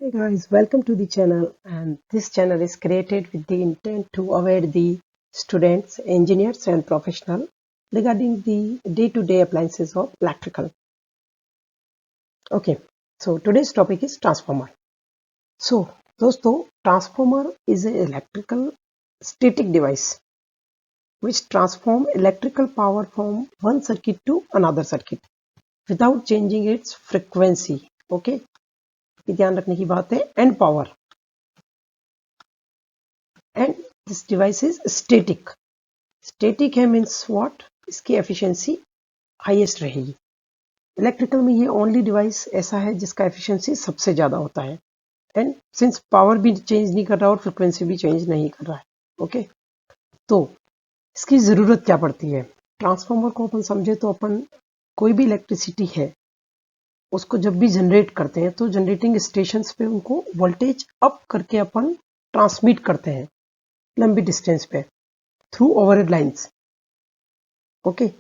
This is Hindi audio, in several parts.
Hey guys, welcome to the channel, and this channel is created with the intent to aware the students, engineers and professionals regarding the day-to-day appliances of electrical. Okay, so today's topic is transformer. So दोस्तों, transformer is an electrical static device which transform electrical power from one circuit to another circuit without changing its frequency. Okay, ये ध्यान रखने की बात है. And power. And this device is static. Static है means what? इसकी efficiency highest रहेगी. इलेक्ट्रिकल में ये ओनली डिवाइस ऐसा है जिसका एफिशिएंसी सबसे ज़्यादा होता है. एंड सिंस पावर भी चेंज नहीं कर रहा और फ्रिक्वेंसी भी चेंज नहीं कर रहा है. ओके, तो इसकी ज़रूरत क्या पड़ती है? ट्रांसफार्मर को अपन समझे तो अपन कोई भी इलेक्ट्रिसिटी है उसको जब भी जनरेट करते हैं तो जनरेटिंग स्टेशंस पे उनको वोल्टेज अप करके अपन ट्रांसमिट करते हैं लंबी डिस्टेंस पे थ्रू ओवरहेड लाइंस. ओके,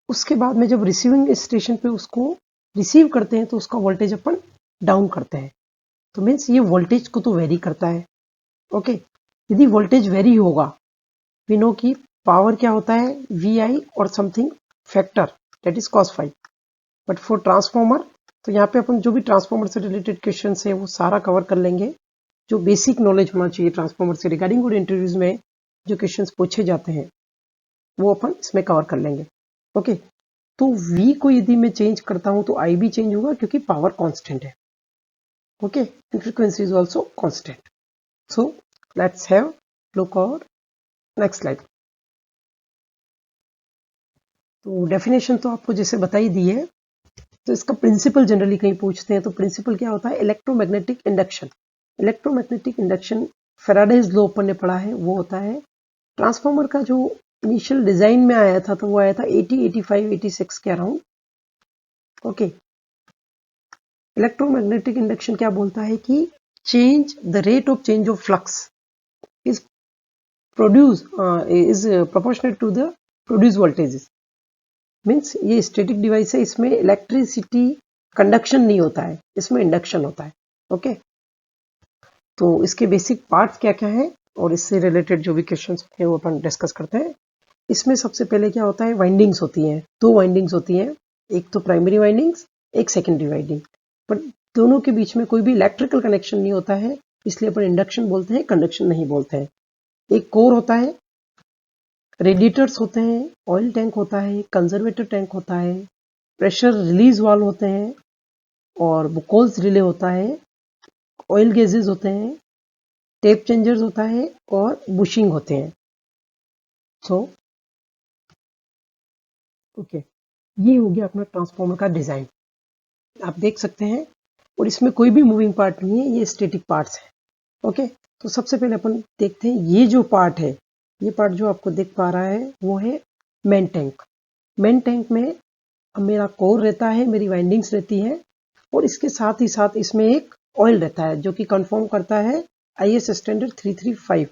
उसके बाद में जब रिसीविंग स्टेशन पे उसको रिसीव करते हैं तो उसका वोल्टेज अपन डाउन करते हैं. तो मीन्स ये वोल्टेज को तो वेरी करता है. ओके, यदि वोल्टेज वेरी होगा, वी नो कि पावर क्या होता है, वी आई और something factor that is cos phi. But for transformer तो यहाँ पे अपन जो भी ट्रांसफॉर्मर से रिलेटेड क्वेश्चन है वो सारा कवर कर लेंगे. जो बेसिक नॉलेज होना चाहिए ट्रांसफॉर्मर से रिगार्डिंग और इंटरव्यूज में जो क्वेश्चन पूछे जाते हैं वो अपन इसमें कवर कर लेंगे. ओके, तो V को यदि मैं चेंज करता हूं तो I भी चेंज होगा क्योंकि पावर कांस्टेंट है. Okay, and frequency is also constant. So let's have look और नेक्स्ट स्लाइड. तो डेफिनेशन तो आपको जैसे बताई दी है, तो इसका प्रिंसिपल जनरली कहीं पूछते हैं तो प्रिंसिपल क्या होता है, electromagnetic induction. Electromagnetic induction Faraday's law अपन ने पढ़ा है, वो होता है ट्रांसफार्मर का जो इनिशियल डिजाइन में आया था तो वो आया था 80, 85, 86 के अराउंड. ओके, इलेक्ट्रोमैग्नेटिक इंडक्शन क्या बोलता है कि change the rate of change of flux is proportional to the produce voltages. Means ये स्टैटिक डिवाइस है, इसमें इलेक्ट्रिसिटी कंडक्शन नहीं होता है, इसमें इंडक्शन होता है. ओके, तो इसके बेसिक पार्ट्स क्या क्या है और इससे रिलेटेड जो भी क्वेश्चन है वो अपन डिस्कस करते हैं. इसमें सबसे पहले क्या होता है, वाइंडिंग्स होती हैं. दो वाइंडिंग्स होती हैं, एक तो प्राइमरी वाइंडिंग्स, एक सेकेंडरी वाइंडिंग. बट दोनों के बीच में कोई भी इलेक्ट्रिकल कनेक्शन नहीं होता है, इसलिए अपन इंडक्शन बोलते हैं, कंडक्शन नहीं बोलते हैं. एक कोर होता है, रेडिएटर्स होते हैं, ऑयल टैंक होता है, कंजर्वेटर टैंक होता है, प्रेशर रिलीज वाल्व होते हैं और बुकोल्स रिले होता है, ऑयल गेजेस होते हैं, टेप चेंजर्स होता है और बुशिंग होते हैं. सो ओके, ये हो गया अपना ट्रांसफार्मर का डिजाइन. आप देख सकते हैं और इसमें कोई भी मूविंग पार्ट नहीं है, ये स्टैटिक पार्ट्स है. ओके, तो सबसे पहले अपन देखते हैं ये जो पार्ट है, ये पार्ट जो आपको दिख पा रहा है वो है मेन टैंक. मेन टैंक में मेरा कोर रहता है, मेरी वाइंडिंग्स रहती है और इसके साथ ही साथ इसमें एक ऑयल रहता है जो कि कंफर्म करता है IS स्टैंडर्ड 335.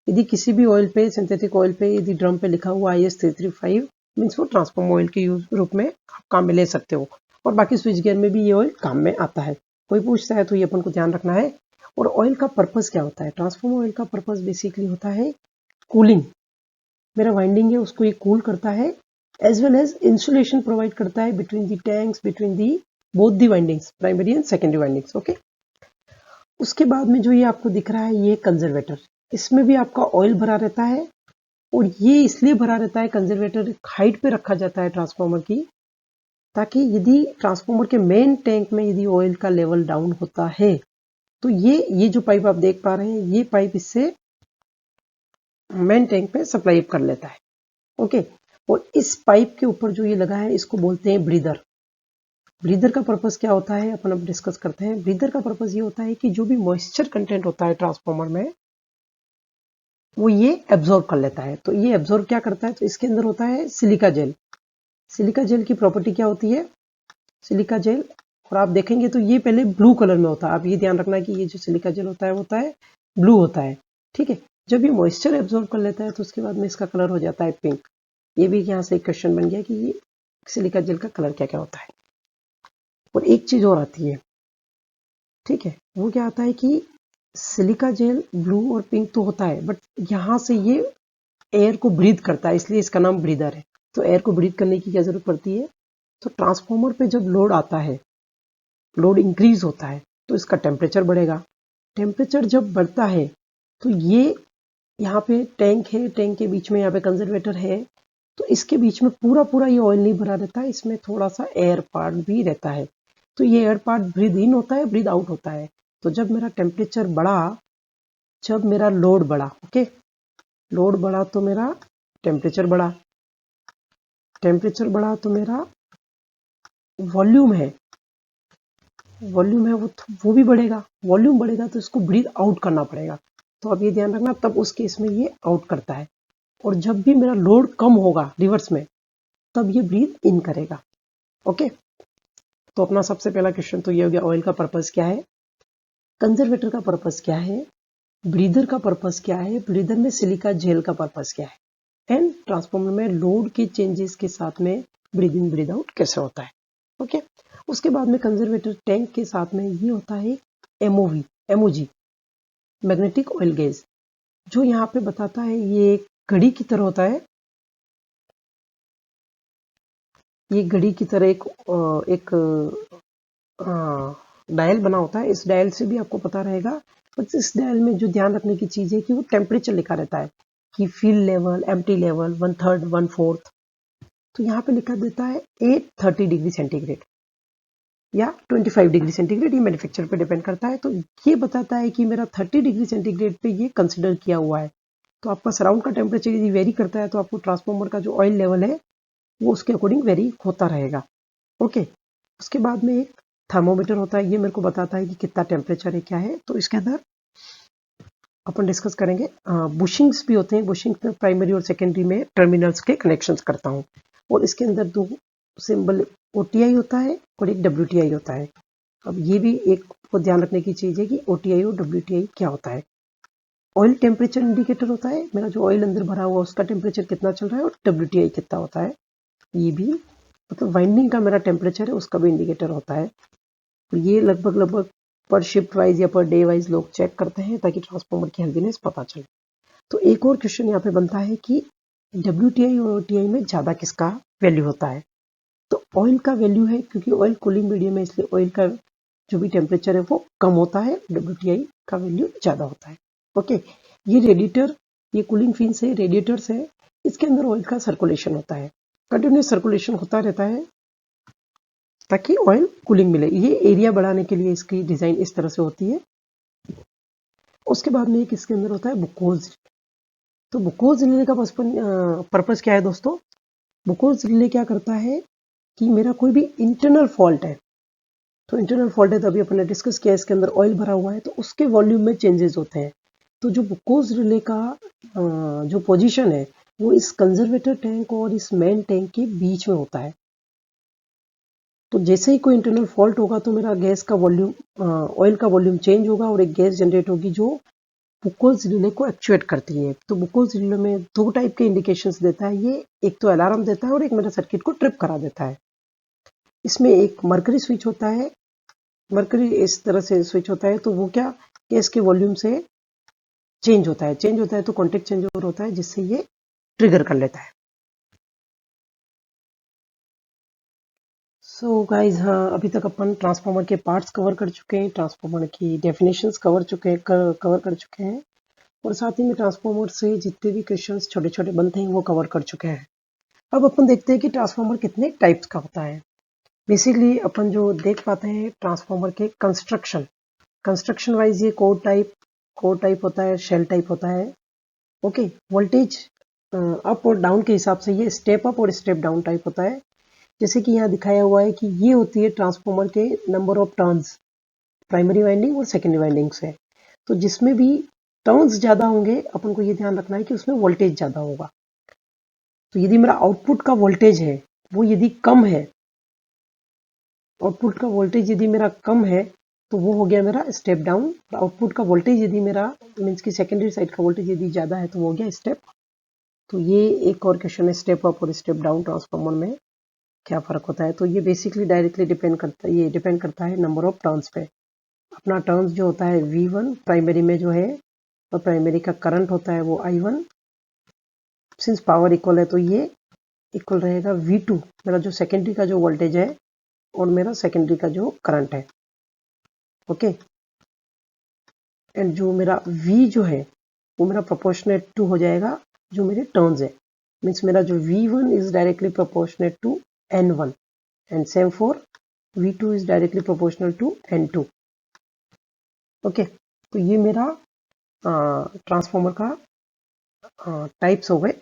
यदि किसी भी ऑयल पे, सिंथेटिक ऑयल पे यदि ड्रम पे लिखा हुआ IS 335 मीन्स वो ट्रांसफॉर्म ऑयल के रूप में आप काम में ले सकते हो. और बाकी स्विच गियर में भी ये ऑयल काम में आता है. कोई पूछता है तो ये अपन को ध्यान रखना है. और ऑयल का पर्पस क्या होता है, ट्रांसफॉर्म ऑयल का पर्पस बेसिकली होता है कूलिंग. मेरा वाइंडिंग है उसको ये कूल करता है, as well as insulation provide करता है between the tanks, between the both the windings, primary and secondary windings. Okay, उसके बाद में जो ये आपको दिख रहा है ये कंजर्वेटर, इसमें भी आपका ऑयल भरा रहता है और ये इसलिए भरा रहता है, कंजर्वेटर हाइट पे रखा जाता है ट्रांसफार्मर की, ताकि यदि ट्रांसफार्मर के मेन टैंक में यदि ऑयल का लेवल डाउन होता है तो ये जो पाइप आप देख पा रहे हैं, ये पाइप इससे मेन टैंक पे सप्लाई कर लेता है. ओके, और इस पाइप के ऊपर जो ये लगा है इसको बोलते हैं ब्रीदर. ब्रीदर का पर्पस क्या होता है अपन अब डिस्कस करते हैं. ब्रीदर का पर्पस ये होता है कि जो भी मॉइस्चर कंटेंट होता है ट्रांसफार्मर में वो ये एब्जॉर्ब कर लेता है. तो ये एब्जॉर्ब क्या करता है, तो इसके अंदर होता है सिलिका जेल. सिलिका जेल की प्रॉपर्टी क्या होती है, सिलिका जेल, और आप देखेंगे तो ये पहले ब्लू कलर में होता है. आप ये ध्यान रखना कि ये जो सिलिका जेल होता है ब्लू होता है. ठीक है, जब ये मॉइस्चर एब्जॉर्ब कर लेता है तो उसके बाद में इसका कलर हो जाता है पिंक. ये भी यहाँ से एक क्वेश्चन बन गया कि ये सिलिका जेल का कलर क्या क्या होता है. और एक चीज और आती है, ठीक है। वो क्या आता है कि सिलिका जेल ब्लू और पिंक तो होता है, बट यहाँ से ये एयर को ब्रीथ करता है, इसलिए इसका नाम ब्रीदर है। तो एयर को ब्रीथ करने की क्या जरूरत पड़ती है? तो ट्रांसफॉर्मर पे जब लोड आता है, लोड इंक्रीज होता है, तो इसका टेम्परेचर बढ़ेगा। टेम्परेचर जब बढ़ता है तो ये यहाँ पे टैंक है, टैंक के बीच में यहाँ पे कंजर्वेटर है, तो इसके बीच में पूरा पूरा ये ऑयल नहीं भरा रहता है, इसमें थोड़ा सा एयर पार्ट भी रहता है। तो ये एयर पार्ट ब्रीद इन होता है, ब्रीद आउट होता है। तो जब मेरा टेम्परेचर बढ़ा, जब मेरा लोड बढ़ा, ओके, लोड बढ़ा तो मेरा टेम्परेचर बढ़ा, टेम्परेचर बढ़ा तो मेरा वॉल्यूम है, वॉल्यूम है वो भी बढ़ेगा। वॉल्यूम बढ़ेगा तो इसको ब्रीद आउट करना पड़ेगा। तो अब ये ध्यान रखना, तब उस केस में ये आउट करता है। और जब भी मेरा लोड कम होगा रिवर्स में, तब ये ब्रीद इन करेगा। ओके, तो अपना सबसे पहला क्वेश्चन तो ये हो गया, ऑयल का पर्पस क्या है, कंजर्वेटर का पर्पस क्या है, ब्रीदर का पर्पस क्या है, ब्रीदर में सिलिका जेल का पर्पस क्या है, एंड ट्रांसफॉर्मर में लोड के चेंजेस के साथ में ब्रीद इन ब्रीद आउट कैसे होता है। ओके, उसके बाद में कंजर्वेटर टैंक के साथ में ये होता है MOV, MOG, magnetic oil gauge, जो यहाँ पे बताता है, ये घड़ी की तरह होता है, ये घड़ी की तरह एक डायल बना होता है। इस डायल से भी आपको पता रहेगा, बट इस डायल में जो ध्यान रखने की चीज है कि वो टेम्परेचर लिखा रहता है कि फील लेवल, एम्प्टी लेवल, 1/3, 1/4। तो यहाँ पे लिखा देता है 830 डिग्री सेंटीग्रेड या 25 डिग्री सेंटीग्रेड, ये मैन्युफैक्चर पे डिपेंड करता है। तो ये बताता है कि मेरा 30 डिग्री सेंटीग्रेड पे ये कंसिडर किया हुआ है। तो आपका सराउंड का टेम्परेचर यदि वेरी करता है, तो आपको ट्रांसफॉर्मर का जो ऑयल लेवल है वो उसके अकॉर्डिंग वेरी होता रहेगा। ओके, उसके बाद में एक थर्मोमीटर होता है, ये मेरे को बताता है कि कितना टेम्परेचर है, क्या है। तो इसके अंदर अपन डिस्कस करेंगे। बुशिंग्स भी होते हैं, बुशिंग्स में प्राइमरी और सेकेंडरी में टर्मिनल्स के कनेक्शंस करता हूँ, और इसके अंदर दो सिंबल ओटीआई होता है और एक डब्ल्यूटीआई होता है। अब ये भी एक को ध्यान रखने की चीज है कि ओटीआई और डब्ल्यूटीआई क्या होता है। ऑयल टेम्परेचर इंडिकेटर होता है, मेरा जो ऑयल अंदर भरा हुआ उसका टेम्परेचर कितना चल रहा है, और डब्ल्यूटीआई कितना होता है। ये भी मतलब वाइंडिंग का मेरा टेम्परेचर है, उसका भी इंडिकेटर होता है। तो ये लगभग पर शिफ्ट वाइज या पर डे वाइज लोग चेक करते हैं, ताकि ट्रांसफॉर्मर की हेल्दीनेस पता चले। तो एक और क्वेश्चन यहाँ पे बनता है कि डब्ल्यूटीआई और ओटीआई में ज़्यादा किसका वैल्यू होता है। तो ऑयल का वैल्यू है, क्योंकि ऑयल कूलिंग मीडियम है, इसलिए ऑयल का जो भी टेम्परेचर है वो कम होता है, डब्ल्यूटीआई का वैल्यू ज़्यादा होता है। ओके, ये रेडिएटर, ये कूलिंग फिन्स है, रेडिएटर्स है, इसके अंदर ऑयल का सर्कुलेशन होता है, कंटिन्यूस सर्कुलेशन होता रहता है ताकि ऑयल कूलिंग मिले। ये एरिया बढ़ाने के लिए इसकी डिजाइन इस तरह से होती है। उसके बाद में एक इसके अंदर होता है बुकोज। तो बुकोज रिले का पर्पस क्या है दोस्तों? बुकोज रिले क्या करता है कि मेरा कोई भी इंटरनल फॉल्ट है, तो इंटरनल फॉल्ट है, तो अभी अपन ने डिस्कस किया, इसके अंदर ऑयल भरा हुआ है, तो उसके वॉल्यूम में चेंजेस होते हैं। तो जो बुकोज रिले का जो पोजीशन है, वो इस कंजर्वेटर टैंक और इस मेन टैंक के बीच में होता है। तो जैसे ही कोई इंटरनल फॉल्ट होगा, तो मेरा गैस का वॉल्यूम, ऑयल का वॉल्यूम चेंज होगा, और एक गैस जनरेट होगी जो बुकोज रिले को एक्चुएट करती है। तो बुकोज रिले में दो टाइप के इंडिकेशंस देता है ये, एक तो अलार्म देता है और एक मेरा सर्किट को ट्रिप करा देता है। इसमें एक मरकरी स्विच होता है, मरकरी इस तरह से स्विच होता है, तो वो क्या, गैस के वॉल्यूम से चेंज होता है, चेंज होता है तो कॉन्टेक्ट चेंज ओवर होता है, जिससे ये ट्रिगर कर लेता है। सो गाइज, हाँ, अभी तक अपन ट्रांसफार्मर के पार्ट्स कवर कर चुके हैं, ट्रांसफार्मर की डेफिनेशंस कवर कर चुके हैं, और साथ ही में ट्रांसफार्मर से जितने भी क्वेश्चंस छोटे छोटे बनते हैं वो कवर कर चुके हैं। अब अपन देखते हैं कि ट्रांसफार्मर कितने टाइप्स का होता है। बेसिकली अपन जो देख पाते हैं ट्रांसफार्मर के कंस्ट्रक्शन वाइज, ये कोर टाइप होता है, शेल टाइप होता है। ओके, वोल्टेज अप और डाउन के हिसाब से ये स्टेप अप और स्टेप डाउन टाइप होता है। जैसे कि यहाँ दिखाया हुआ है कि ये होती है ट्रांसफार्मर के number of turns, primary winding और सेकेंडरी वाइंडिंग से। तो जिसमें भी टर्न्स ज़्यादा होंगे, अपन को ये ध्यान रखना है कि उसमें वोल्टेज ज़्यादा होगा। तो यदि मेरा आउटपुट का वोल्टेज है वो यदि कम है, आउटपुट का वोल्टेज यदि मेरा कम है, तो वो हो गया मेरा स्टेप डाउन। आउटपुट का वोल्टेज यदि मेरा मीन्स की सेकेंडरी साइड का वोल्टेज यदि ज़्यादा है, तो वो हो गया स्टेप। तो ये एक और क्वेश्चन है, स्टेप अप और स्टेप डाउन ट्रांसफार्मर में क्या फ़र्क होता है। तो ये बेसिकली डायरेक्टली डिपेंड करता है, ये डिपेंड करता है नंबर ऑफ टर्न्स पे। अपना टर्न्स जो होता है V1 प्राइमरी में जो है, और प्राइमरी का करंट होता है वो I1। सिंस पावर इक्वल है तो ये इक्वल रहेगा V2, मेरा जो सेकेंडरी का जो वोल्टेज है और मेरा सेकेंडरी का जो करंट है। ओके, एंड जो मेरा V जो है वो मेरा प्रोपोर्शनेट टू हो जाएगा जो मेरे टर्न्स है। मीन्स मेरा जो V1 is directly proportionate to N1 and same for V2 is directly proportional to N2। Okay, तो ये मेरा ट्रांसफॉर्मर का टाइप्स हो गए।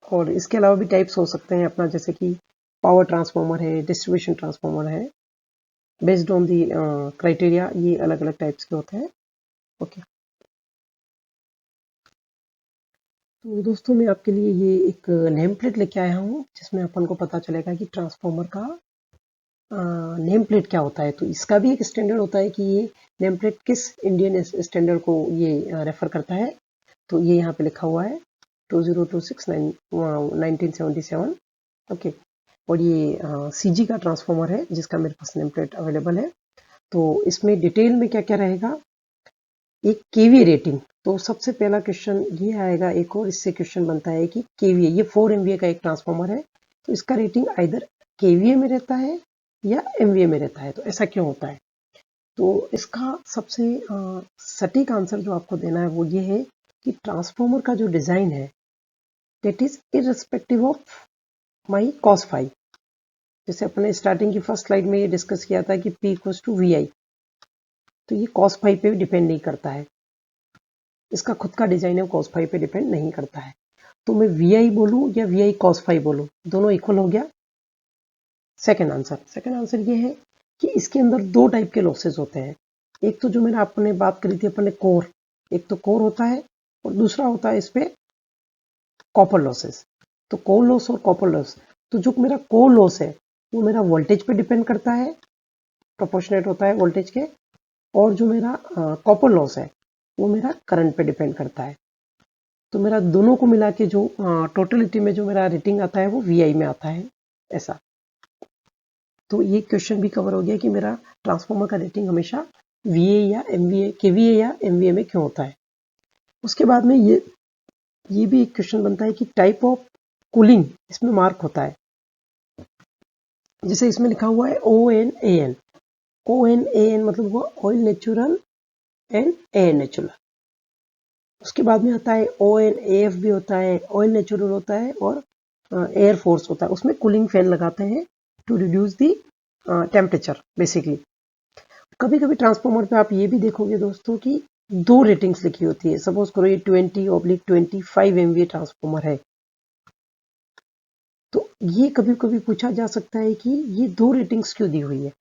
और इसके अलावा भी टाइप्स हो सकते हैं अपना, जैसे कि पावर ट्रांसफॉर्मर है, डिस्ट्रीब्यूशन ट्रांसफॉर्मर है, बेस्ड ऑन दी क्राइटेरिया ये अलग अलग टाइप्स के होते हैं। ओके, तो दोस्तों मैं आपके लिए ये एक नेम प्लेट लेके आया हूँ जिसमें अपन को पता चलेगा कि ट्रांसफॉर्मर का नेम प्लेट क्या होता है। तो इसका भी एक स्टैंडर्ड होता है कि ये नेम प्लेट किस इंडियन स्टैंडर्ड को ये रेफर करता है। तो ये यहाँ पे लिखा हुआ है 2026-1977। ओके, और ये CG का ट्रांसफॉर्मर है जिसका मेरे पास नेम प्लेट अवेलेबल है। तो इसमें डिटेल में क्या क्या रहेगा, एक केवीए रेटिंग। तो सबसे पहला क्वेश्चन ये आएगा एक, और इससे क्वेश्चन बनता है कि केवीए, ये 4 MVA का एक ट्रांसफॉर्मर है, तो इसका रेटिंग आइदर केवीए में रहता है या MVA में रहता है। तो ऐसा क्यों होता है? तो इसका सबसे सटीक आंसर जो आपको देना है वो ये है कि ट्रांसफॉर्मर का जो डिजाइन है that is irrespective of my cos phi. जैसे अपने स्टार्टिंग की फर्स्ट स्लाइड में ये डिस्कस किया था कि P इक्वल्स टू VI, तो ये cos फाई पे डिपेंड नहीं करता है, इसका खुद का डिजाइन है, cos फाई पे डिपेंड नहीं करता है। तो मैं VI बोलूं या VI cos फाई बोलूं, दोनों इक्वल हो गया। सेकेंड आंसर ये है कि इसके अंदर दो टाइप के लॉसेस होते हैं। एक तो जो मैंने आपने बात करी थी अपने कोर, एक तो कोर होता है और दूसरा होता है इस पे कॉपर लॉसेस। तो कोर लॉस और कॉपर लॉस, तो जो मेरा कोर लॉस है वो मेरा वोल्टेज पे डिपेंड करता है, प्रोपोर्शनेट होता है वोल्टेज के, और जो मेरा कॉपर लॉस है वो मेरा करंट पे डिपेंड करता है। तो मेरा दोनों को मिला के जो टोटलिटी में जो मेरा रेटिंग आता है वो VI में आता है, ऐसा। तो ये क्वेश्चन भी कवर हो गया कि मेरा ट्रांसफॉर्मर का रेटिंग हमेशा VA या MVA, KVA या MVA में क्यों होता है। उसके बाद में ये भी एक क्वेश्चन बनता है कि टाइप ऑफ कूलिंग इसमें मार्क होता है। जैसे इसमें लिखा हुआ है ONAN, ONAN मतलब हुआ oil natural and air natural. उसके बाद में आता है ONAF भी होता है, ऑयल नेचुरल होता है और एयर फोर्स होता है। उसमें कूलिंग फैन लगाते हैं to reduce the temperature basically. कभी कभी ट्रांसफॉर्मर पे आप ये भी देखोगे दोस्तों कि दो रेटिंग्स लिखी होती है। सपोज करो ये 20/25 MVA ट्रांसफॉर्मर है, तो ये कभी कभी पूछा जा सकता है कि ये दो रेटिंग्स क्यों दी हुई है।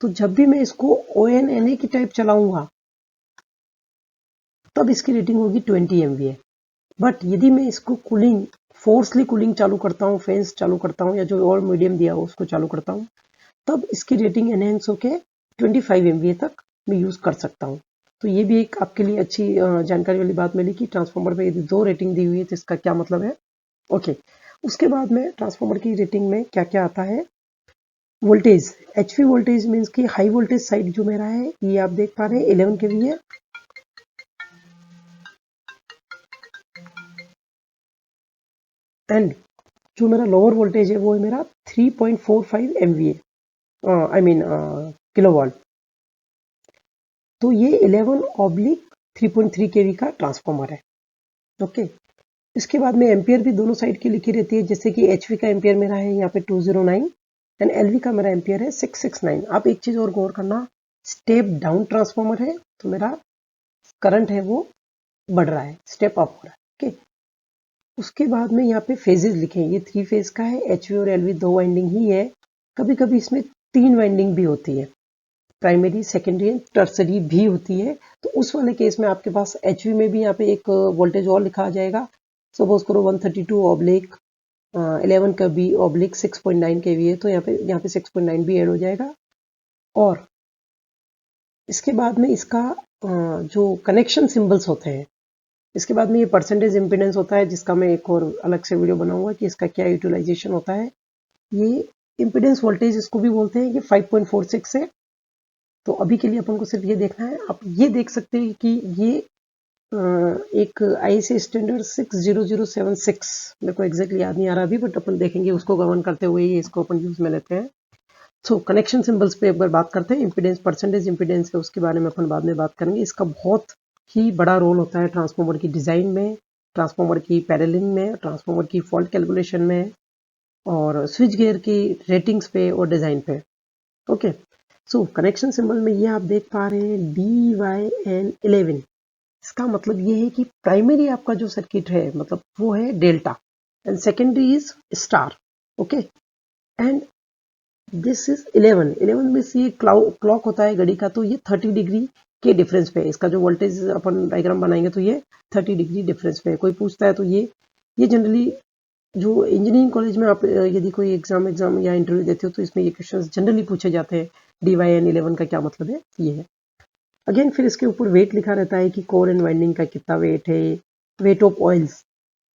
तो जब भी मैं इसको ONNA की टाइप चलाऊंगा तब इसकी रेटिंग होगी 20 MVA। बट यदि मैं इसको कूलिंग, फोर्सली कूलिंग चालू करता हूँ, फैंस चालू करता हूँ या जो और मीडियम दिया हो उसको चालू करता हूँ, तब इसकी रेटिंग एनहेंस होके 25 MVA तक मैं यूज कर सकता हूँ। तो ये भी एक आपके लिए अच्छी जानकारी वाली बात मिली कि ट्रांसफॉर्मर पे यदि दो रेटिंग दी हुई है तो इसका क्या मतलब है। ओके, उसके बाद में ट्रांसफॉर्मर की रेटिंग में क्या क्या आता है, वोल्टेज, HV वोल्टेज मीन्स की हाई वोल्टेज साइड जो मेरा है ये आप देख पा रहे हैं 11 kV है, एंड जो मेरा लोअर वोल्टेज है वो है मेरा 3.45 MVA, आई मीन किलोवाट। तो ये 11/3.3 kV का ट्रांसफॉर्मर है। ओके, इसके बाद में एम्पियर भी दोनों साइड की लिखी रहती है। जैसे कि HV का एम्पियर मेरा है यहाँ पे 209 एंड LV का मेरा एम्पियर है 669। आप एक चीज और गौर करना, स्टेप डाउन ट्रांसफॉर्मर है तो मेरा करंट है वो बढ़ रहा है, स्टेप अप हो रहा है। ओके, उसके बाद में यहाँ पे फेजेस लिखे हैं, ये 3 फेज का है। HV और LV दो वाइंडिंग ही है, कभी कभी इसमें 3 वाइंडिंग भी होती है, प्राइमरी, सेकेंडरी एंड टर्सरी भी होती है। तो उस वाले केस में आपके पास HV में भी यहाँ पे एक वोल्टेज और लिखा आ जाएगा। सपोज करो 132/11 का B/6.9 kV है, तो यहाँ पे 6.9 भी ऐड हो जाएगा। और इसके बाद में इसका जो कनेक्शन सिंबल्स होते हैं, इसके बाद में ये परसेंटेज इम्पीडेंस होता है, जिसका मैं एक और अलग से वीडियो बनाऊंगा कि इसका क्या यूटिलाइजेशन होता है। ये इम्पीडेंस वोल्टेज इसको भी बोलते हैं, ये 5.46 है। तो अभी के लिए अपन को सिर्फ ये देखना है। आप ये देख सकते हैं कि ये एक IEC स्टैंडर्ड 60076, मेरे को एग्जैक्टली याद नहीं आ रहा अभी, बट अपन देखेंगे उसको गवर्न करते हुए ही इसको अपन यूज में लेते हैं। सो कनेक्शन सिंबल्स पे एक बार बात करते हैं। इम्पीडेंस, परसेंटेज इम्पीडेंस है, उसके बारे में अपन बाद में बात करेंगे। इसका बहुत ही बड़ा रोल होता है ट्रांसफार्मर की डिज़ाइन में, ट्रांसफार्मर की पैरेललिंग में, ट्रांसफार्मर की फॉल्ट कैलकुलेशन में, और स्विच गियर की रेटिंग्स पे और डिज़ाइन पे। ओके, सो कनेक्शन सिंबल में ये आप देख पा रहे हैं DYN11। इसका मतलब ये है कि प्राइमरी आपका जो सर्किट है मतलब वो है delta, and secondary is star. Okay, and this is 11 में से ये क्लॉक होता है घड़ी का, तो ये 30 डिग्री के डिफरेंस पे है। इसका जो वोल्टेज अपन डायग्राम बनाएंगे तो ये 30 डिग्री डिफरेंस पे है। कोई पूछता है तो ये जनरली जो इंजीनियरिंग कॉलेज में आप यदि कोई एग्जाम या इंटरव्यू देते हो तो इसमें ये क्वेश्चंस जनरली पूछे जाते हैं। DYN11 का क्या मतलब है, ये है। अगेन फिर इसके ऊपर वेट लिखा रहता है कि कोर एंड वाइंडिंग का कितना वेट है, वेट ऑफ ऑयल्स,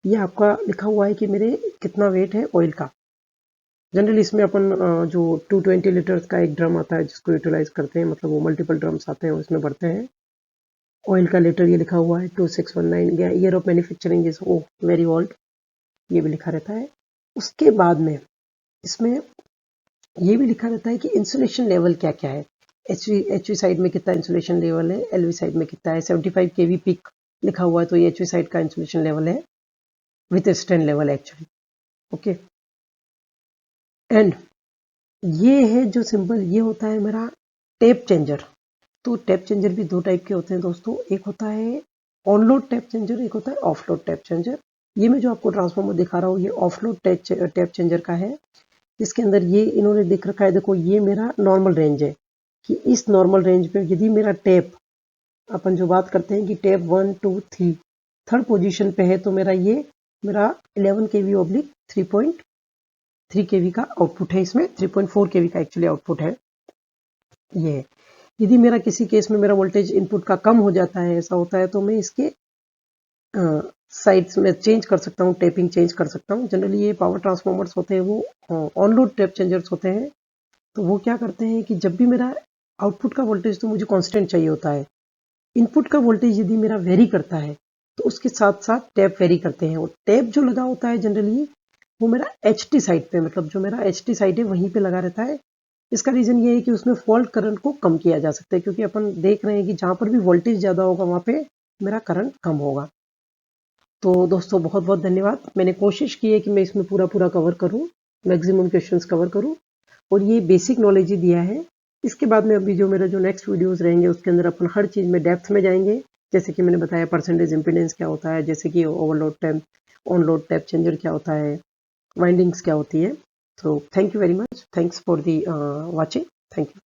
ये आपका लिखा हुआ है कि मेरे कितना वेट है ऑयल का। जनरली इसमें अपन जो 220 लीटर्स का एक ड्रम आता है जिसको यूटिलाइज करते हैं, मतलब वो मल्टीपल ड्रम्स आते हैं उसमें भरते हैं। ऑयल का लीटर ये लिखा हुआ है 2619, year of manufacturing is very old, ये भी लिखा रहता है। उसके बाद में इसमें ये भी लिखा रहता है कि इंसुलेशन लेवल क्या क्या है। HV साइड में कितना इंसुलेशन लेवल है, LV साइड में कितना है। 75 kV पिक लिखा हुआ है तो ये HV साइड का इंसुलेशन लेवल है with stand level actually. Okay, and ये है जो सिंबल, ये होता है मेरा टेप चेंजर। तो टेप चेंजर भी दो टाइप के होते हैं दोस्तों, एक होता है ऑनलोड टेप चेंजर, एक होता है ऑफलोड टेप चेंजर। ये मैं जो आपको ट्रांसफॉर्मर दिखा रहा हूँ ये ऑफलोड टेप चेंजर का है, जिसके अंदर ये इन्होंने देख रखा है। देखो ये मेरा नॉर्मल रेंज है कि इस नॉर्मल रेंज पे यदि मेरा टेप, अपन जो बात करते हैं कि टेप 1 2 3 थर्ड पोजीशन पे है तो मेरा 11 kV ऑब्लिक 3.3 kV का आउटपुट है। इसमें 3.4 kV का एक्चुअली आउटपुट है ये। यदि मेरा किसी केस में मेरा वोल्टेज इनपुट का कम हो जाता है, ऐसा होता है, तो मैं इसके साइड्स में चेंज कर सकता हूँ, टेपिंग चेंज कर सकता हूँ। जनरली ये पावर ट्रांसफॉर्मर्स होते हैं वो ऑनलोड टेप चेंजर्स होते हैं। तो वो क्या करते हैं कि जब भी मेरा आउटपुट का वोल्टेज तो मुझे कांस्टेंट चाहिए होता है, इनपुट का वोल्टेज यदि मेरा वेरी करता है तो उसके साथ साथ टैप वेरी करते हैं। और टैप जो लगा होता है जनरली वो मेरा HT साइड पे, मतलब जो मेरा HT साइड है वहीं पे लगा रहता है। इसका रीजन ये है कि उसमें फॉल्ट करंट को कम किया जा सकता है, क्योंकि अपन देख रहे हैं कि जहां पर भी वोल्टेज ज्यादा होगा वहां पे मेरा करंट कम होगा। तो दोस्तों बहुत बहुत धन्यवाद। मैंने कोशिश की है कि मैं इसमें पूरा कवर करूं, मैक्सिमम क्वेश्चंस कवर करूं, और ये बेसिक नॉलेज ही दिया है। इसके बाद में अभी जो मेरा जो नेक्स्ट वीडियोस रहेंगे उसके अंदर अपन हर चीज़ में डेप्थ में जाएंगे। जैसे कि मैंने बताया परसेंटेज इम्पीडेंस क्या होता है, जैसे कि overload tap, onload tap changer क्या होता है, वाइंडिंग्स क्या होती है। तो thank you very much, thanks for the watching, thank you.